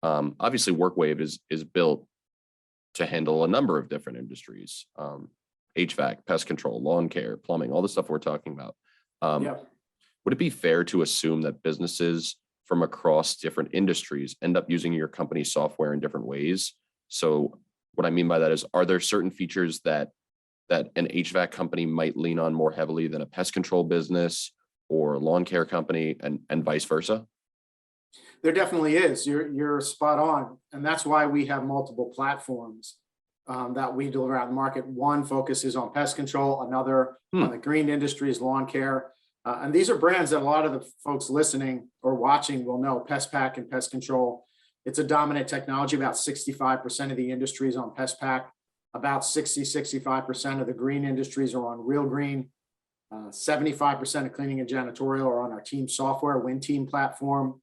Obviously, WorkWave is built to handle a number of different industries, HVAC, pest control, lawn care, plumbing, all the stuff we're talking about. Would it be fair to assume that businesses from across different industries end up using your company's software in different ways? So what I mean by that is, are there certain features that an HVAC company might lean on more heavily than a pest control business or a lawn care company, and vice versa? There definitely is. You're spot on. And that's why we have multiple platforms that we deliver out in the market. One focuses on pest control, another on the green industries, lawn care. And these are brands that a lot of the folks listening or watching will know. PestPack and Pest Control. It's a dominant technology. About 65% of the industries on PestPack. About 65% of the green industries are on Real Green. 75% of cleaning and janitorial are on our team software, WinTeam platform.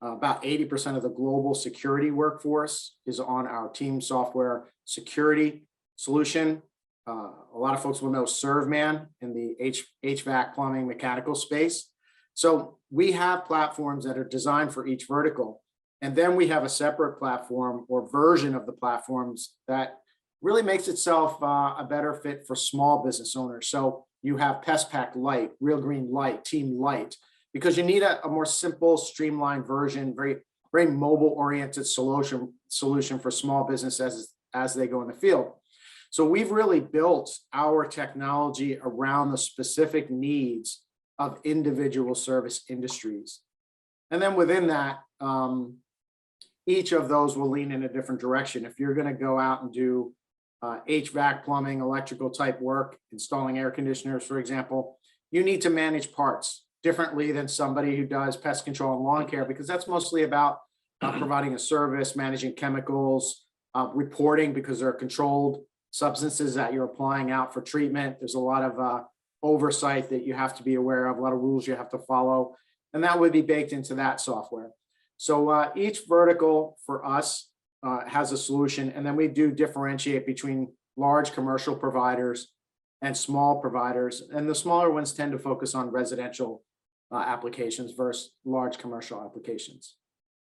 About 80% of the global security workforce is on our team software security solution. A lot of folks will know ServeMan in the HVAC, plumbing, mechanical space. So we have platforms that are designed for each vertical. And then we have a separate platform or version of the platforms that really makes itself a better fit for small business owners. So you have PestPack Lite, Real Green Lite, Team Lite, because you need a more simple, streamlined version, very mobile-oriented solution for small businesses as they go in the field. So we've really built our technology around the specific needs of individual service industries. And then within that, each of those will lean in a different direction. If you're going to go out and do HVAC, plumbing, electrical type work, installing air conditioners, for example, you need to manage parts differently than somebody who does pest control and lawn care, because that's mostly about providing a service, managing chemicals, reporting, because there are controlled substances that you're applying out for treatment. There's a lot of oversight that you have to be aware of, a lot of rules you have to follow, and that would be baked into that software. So each vertical for us has a solution, and then we do differentiate between large commercial providers and small providers, and the smaller ones tend to focus on residential applications versus large commercial applications.